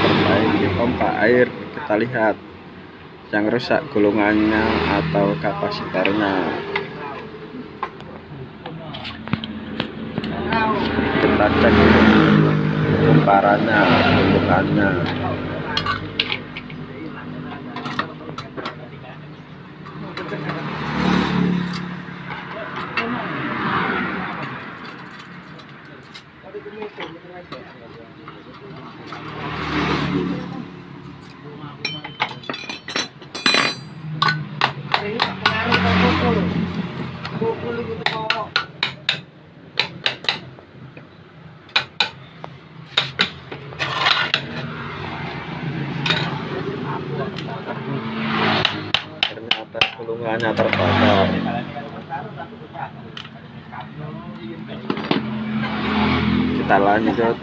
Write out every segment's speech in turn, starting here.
perbaiki pompa air. Kita lihat yang rusak gulungannya atau kapasitornya. Kita cek kumparannya, gulungannya. Ternyata gulungannya terbakar. Kita lanjut,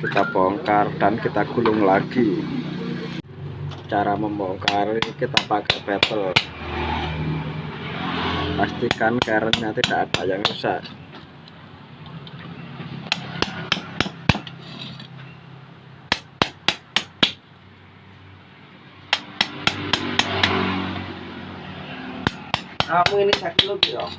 kita bongkar dan kita gulung lagi. Cara membongkar kita pakai bevel. Pastikan kerennya tidak ada yang rusak. Kamu ini sakit lebih dong.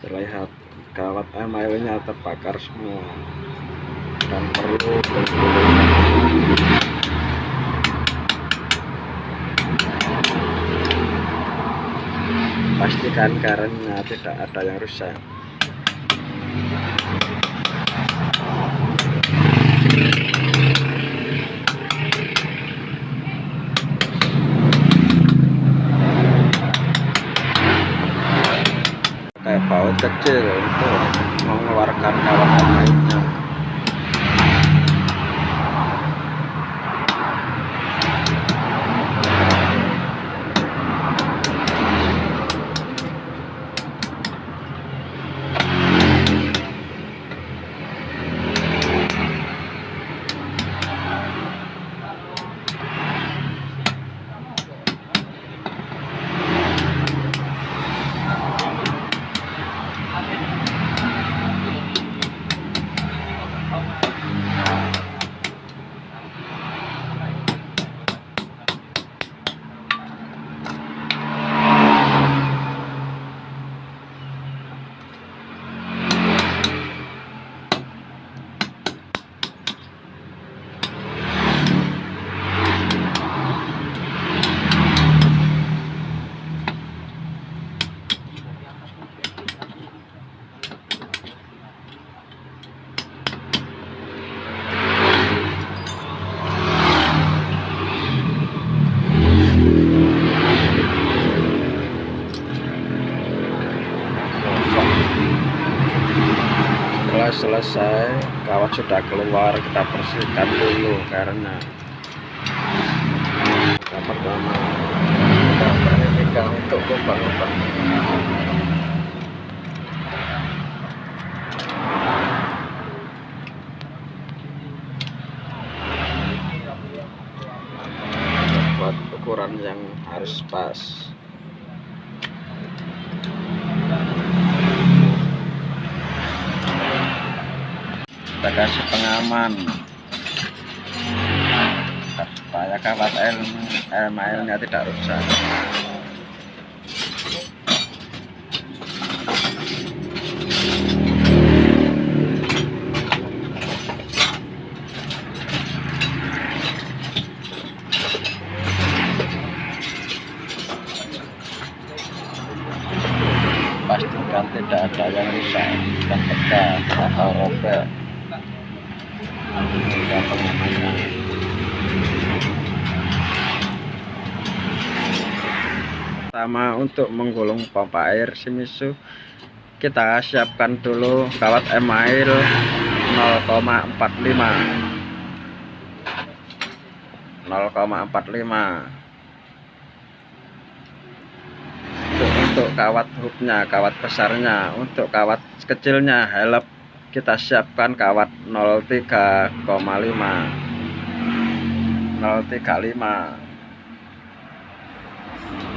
Terlihat kawat emailnya terbakar semua dan perlu bergulung. Pastikan kerennya tidak ada yang rusak. Pakai baut kecil untuk mengeluarkan kawat emailnya. Setelah selesai, kawat sudah keluar, kita bersihkan dulu karena yang pertama kita pegang untuk lubang-lubang. Buat ukuran yang harus pas. Kita kasih pengaman supaya kawat emailnya tidak rusak. Pastikan tidak ada yang rusak dan pecah atau robek. Kita pengamannya. Pertama, untuk menggulung pompa air Shimizu, kita siapkan dulu kawat email 0,45. 0,45. Untuk kawat hubnya, kawat besarnya. Untuk kawat kecilnya help kita siapkan kawat 0,35.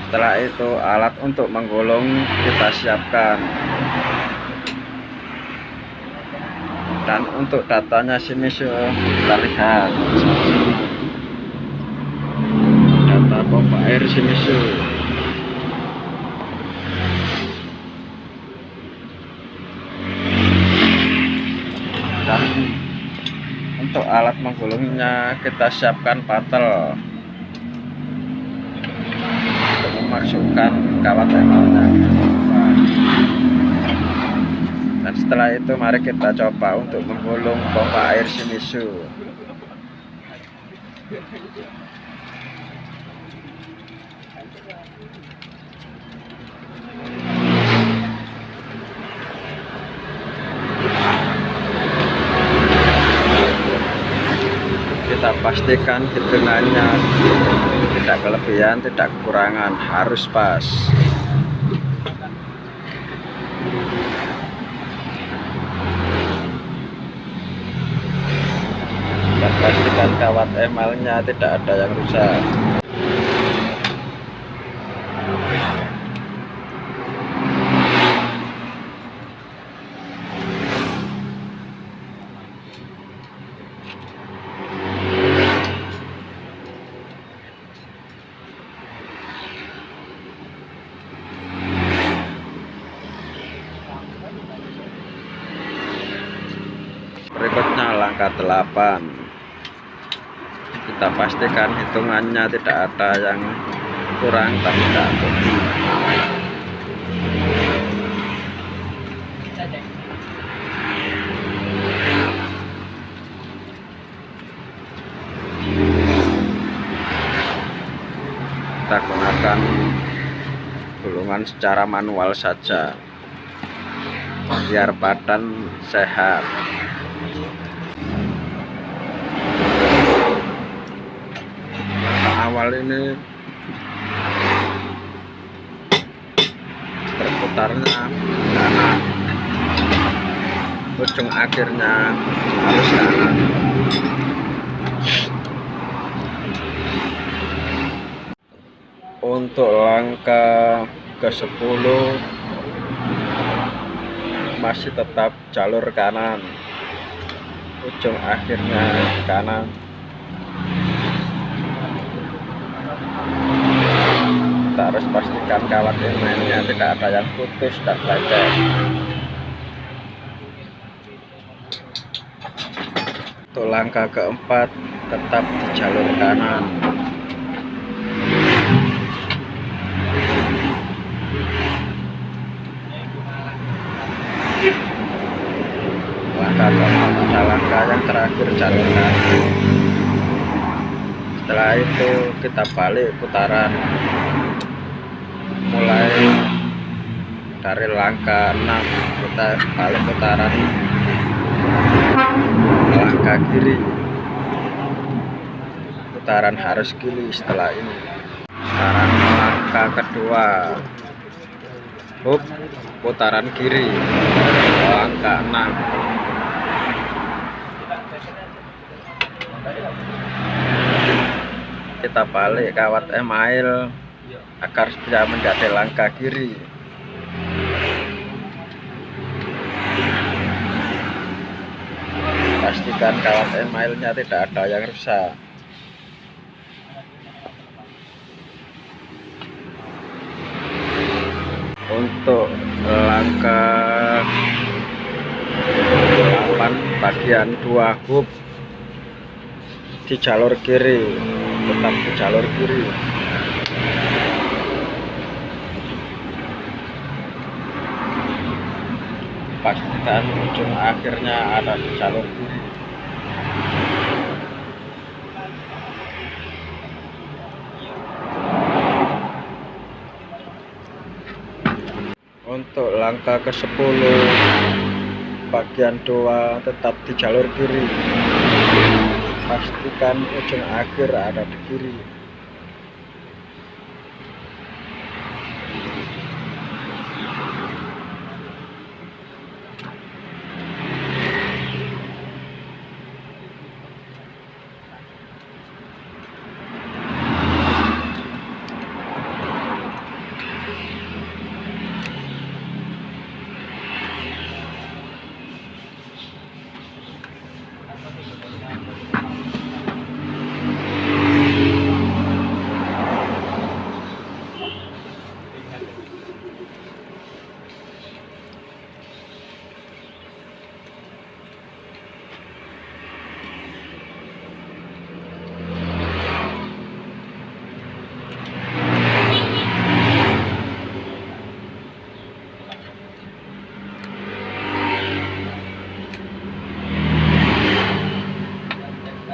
Setelah itu alat untuk menggulung kita siapkan, dan untuk datanya Shimizu kita lihat data pompa air Shimizu. Dan untuk alat menggulungnya kita siapkan patel untuk memasukkan kawat emalnya. Dan setelah itu mari kita coba untuk menggulung pompa air Shimizu. Kita pastikan hitungannya tidak kelebihan, tidak kekurangan, harus pas. Dan pastikan kawat emalnya tidak ada yang rusak. Berikutnya langkah 8. Kita pastikan hitungannya tidak ada yang kurang dan tidak lebih. Kita gunakan gulungan secara manual saja biar badan sehat. Awal ini berputarnya kanan, ujung akhirnya harus kanan. Untuk langkah ke-10 masih tetap jalur kanan, ujung akhirnya kanan. Kita harus pastikan kawat emalnya tidak ada yang putus dan lecet. Untuk langkah ke-4 tetap di jalur kanan. Langkah ke-4 adalah langkah yang terakhir, jalur kanan. Setelah itu kita balik putaran, mulai dari langkah 6 kita balik putaran langkah kiri, putaran harus kiri. Setelah ini sekarang langkah kedua, putaran kiri, langkah 6. Kita balik kawat email agar bisa menjadi langkah kiri. Pastikan kawat emailnya tidak ada yang rusak. Untuk langkah 8 bagian 2 hub di jalur kiri, tetap di jalur kiri. Pastikan ujung akhirnya ada di jalur kiri. Untuk langkah ke-10 bagian 2 tetap di jalur kiri. pastikan ujung akhir ada di kiri.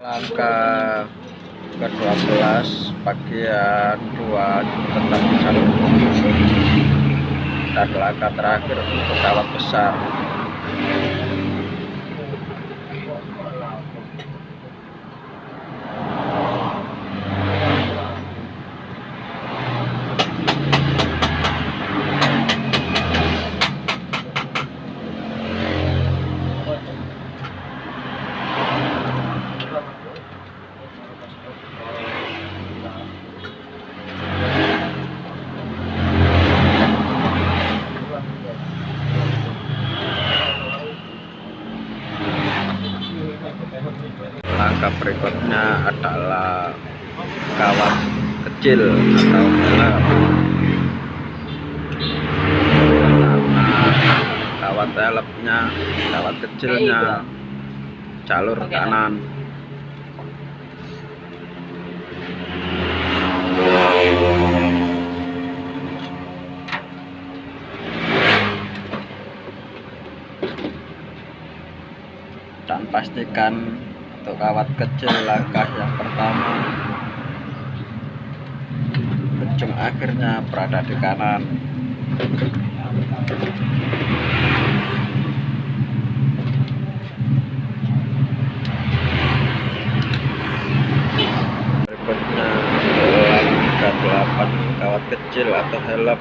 Langkah ke-12 bagian 2 tetap jalur dan langkah terakhir untuk kawat besar. Langkah berikutnya adalah kawat kecil atau helap. Kawat helapnya, kawat kecilnya jalur kanan. Dan pastikan untuk kawat kecil langkah yang pertama ujung akhirnya berada di kanan. Berikutnya langkah 8 kawat kecil atau helap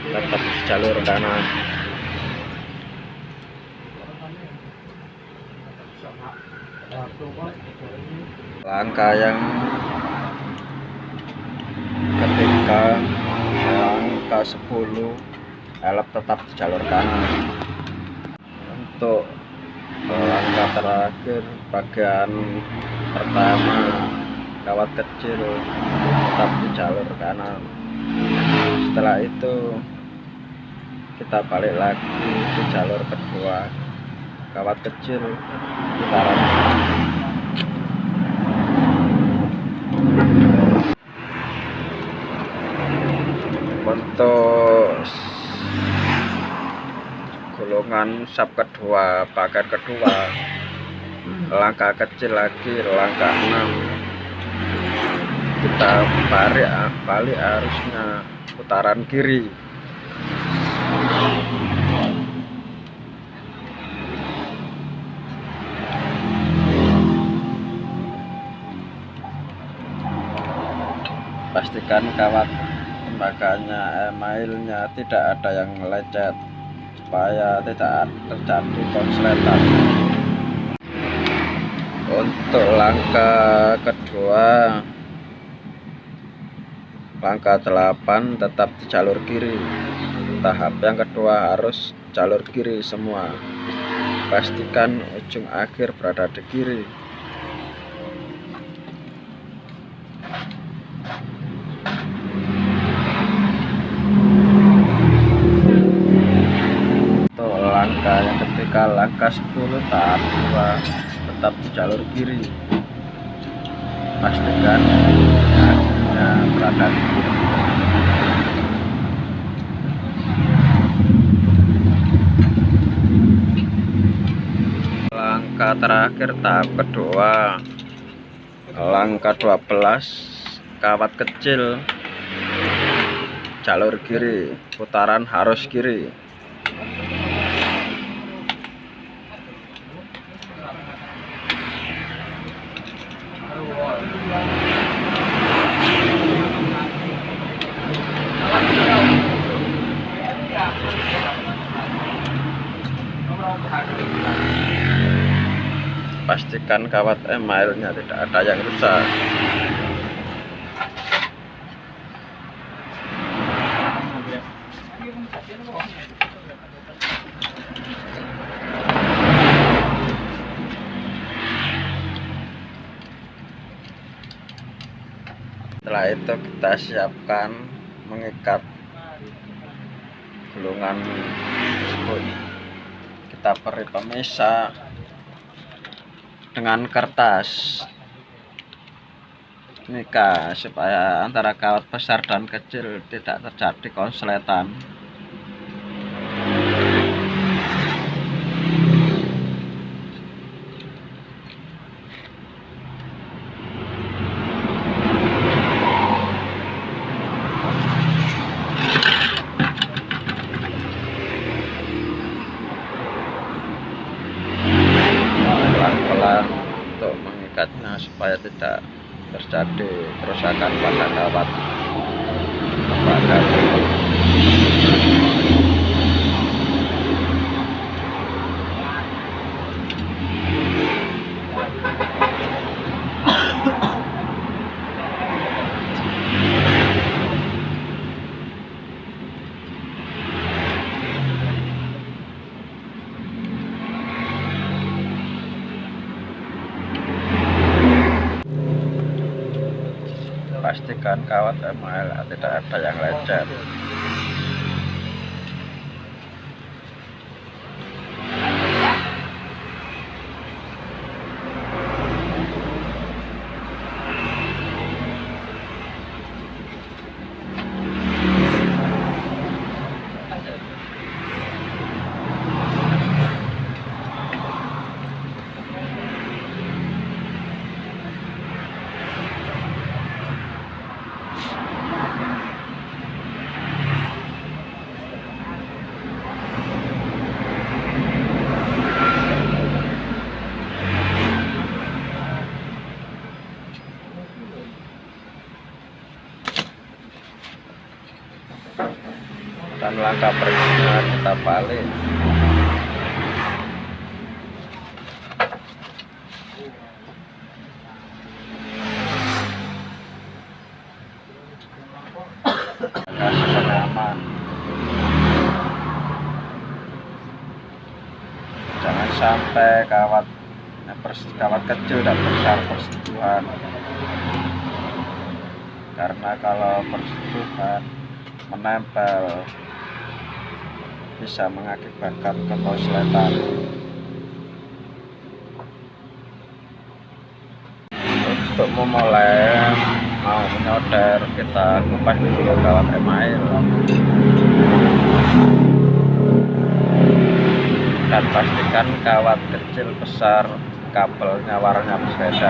tetap di jalur kanan. Langkah yang ketiga, langkah 10 helap tetap di jalur kanan. Untuk langkah terakhir bagian pertama kawat kecil tetap di jalur kanan. Setelah itu kita balik lagi di jalur kedua, kawat kecil putaran. Untuk golongan sub kedua bagian kedua, langkah kecil lagi, langkah 6 kita balik arusnya putaran kiri. Pastikan kawat tembaganya, emailnya tidak ada yang lecet supaya tidak terjadi konsletan. Untuk langkah kedua, langkah 8 tetap di jalur kiri. Tahap yang kedua harus jalur kiri semua. Pastikan ujung akhir berada di kiri. Untuk langkah yang ketiga, langkah 10 tahap 2 tetap di jalur kiri. Pastikan akhirnya berada di kiri. Langkah terakhir tahap kedua, langkah 12 kawat kecil jalur kiri, putaran harus kiri. pastikan kawat emailnya tidak ada yang rusak. Setelah itu kita siapkan mengikat gulungan tersebut. Kita beri pemisah dengan kertas mika supaya antara kawat besar dan kecil tidak terjadi konsletan. Pelan-pelan untuk mengikatnya supaya tidak terjadi kerusakan pada kawat terbakar. Pastikan kawat email tidak ada yang lecet. Dan langkah berikutnya kita balik. Kasih pengaman. Jangan sampai kawat kecil dan besar bersentuhan, karena kalau bersentuhan menempel bisa mengakibatkan kekonsletan. Untuk memulai mau menyodor, kita kupas dulu kawat email dan pastikan kawat kecil besar kabelnya warnanya berbeda.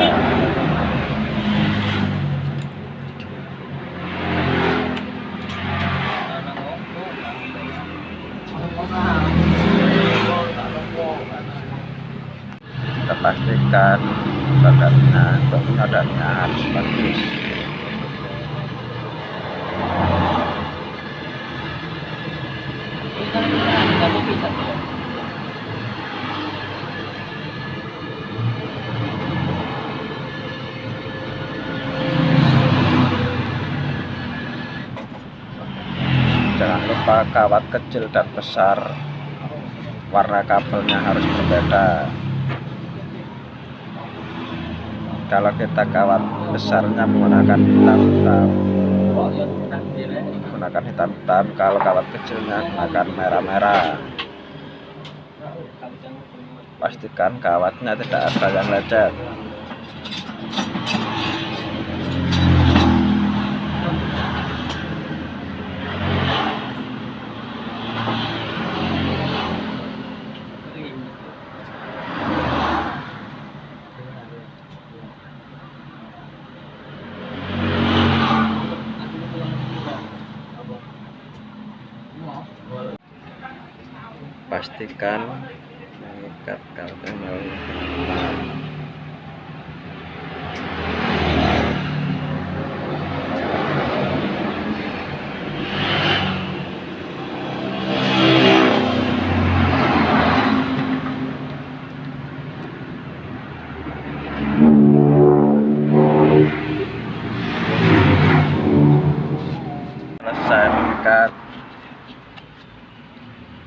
Kita pastikan badannya harus bagus. Jangan lupa kawat kecil dan besar warna kabelnya harus berbeda. Kalau kita kawat besarnya menggunakan hitam-hitam, kalau kawat kecilnya menggunakan merah-merah. Pastikan kawatnya tidak ada yang lecet. Pastikan mengikat kawatnya melalui tepat.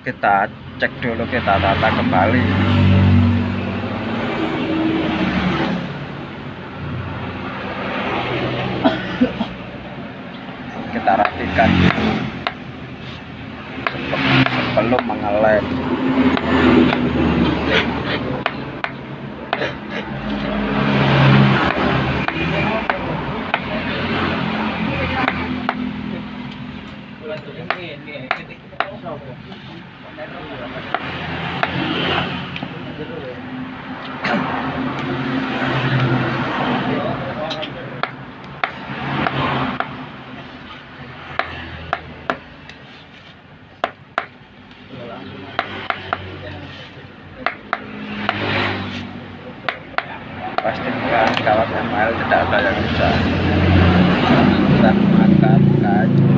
kita cek dulu, kita tata kembali. Kita rapikan sebelum mengelem. Pastikan kawat ML tidak ada yang bisa dan angkat kayu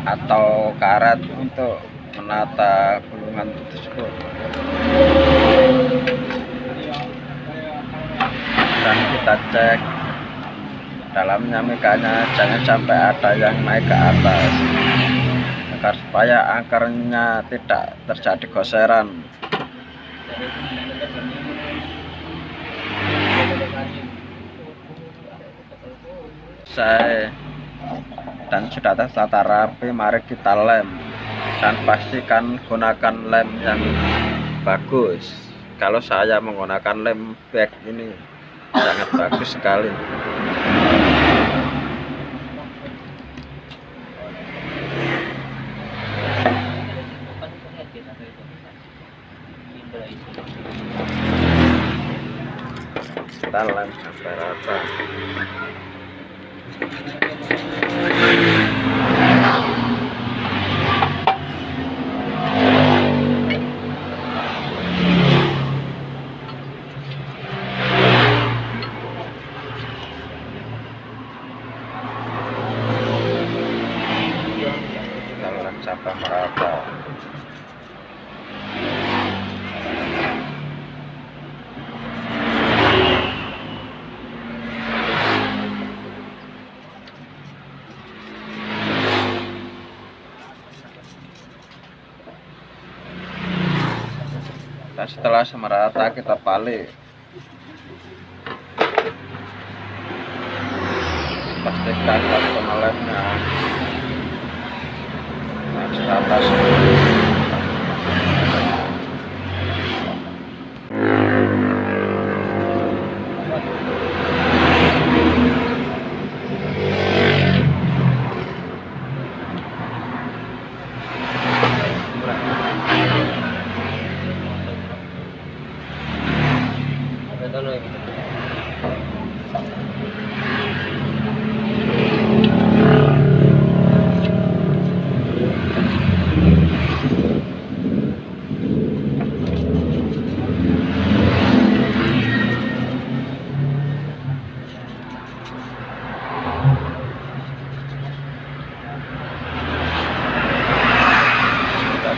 atau karet untuk menata gulungan tersebut, dan kita cek dalamnya mekanya jangan sampai ada yang naik ke atas, agar supaya akarnya tidak terjadi goseran. Selesai dan sudah tertata rapi, mari kita lem, dan pastikan gunakan lem yang bagus. Kalau saya menggunakan lem back ini sangat bagus sekali. Kita lem sampai rata. Kita lem sampai merata. Dan setelah semerata kita balik, pastikan waktu melemnya masih atas.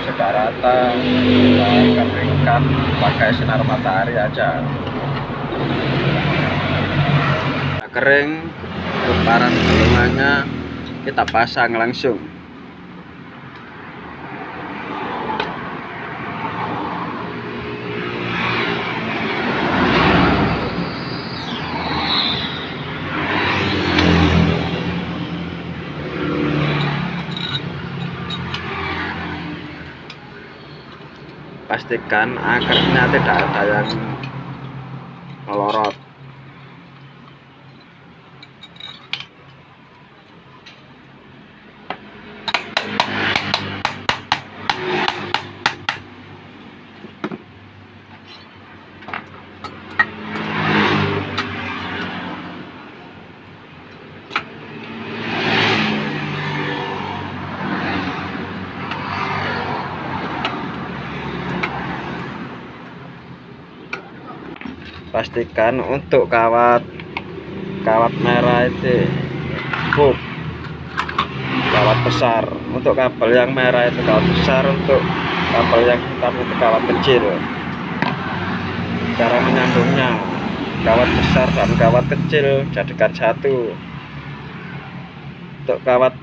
Sudah rata, kita keringkan pakai sinar matahari aja. Nah, kering, kumparan gulungannya kita pasang langsung. Pastikan akarnya tidak ada yang melorot. Pastikan untuk kawat merah itu full kawat besar. Untuk kabel yang merah itu kawat besar, untuk kabel yang hitam itu kawat kecil. Cara menyambungnya, kawat besar dan kawat kecil jadikan satu. Untuk kawat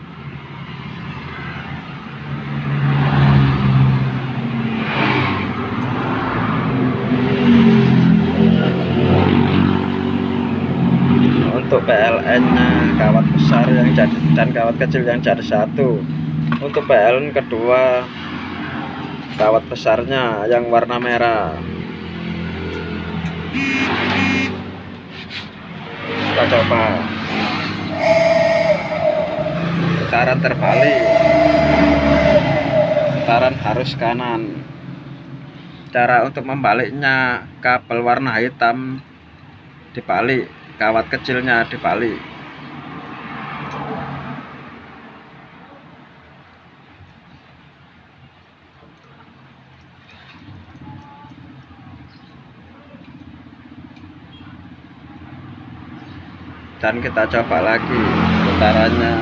untuk PLN nya kawat besar yang jadi dan kawat kecil yang jadi satu. Untuk PLN kedua kawat besarnya yang warna merah. Kita coba putaran terbalik, putaran harus kanan. Cara untuk membaliknya, kabel warna hitam dibalik, kawat kecilnya dibalik. Dan kita coba lagi putarannya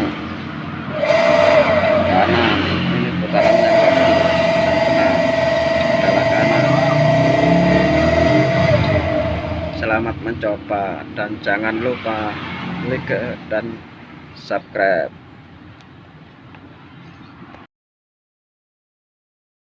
kanan. Ini putarannya benar adalah kanan. Selamat mencoba dan jangan lupa like dan subscribe.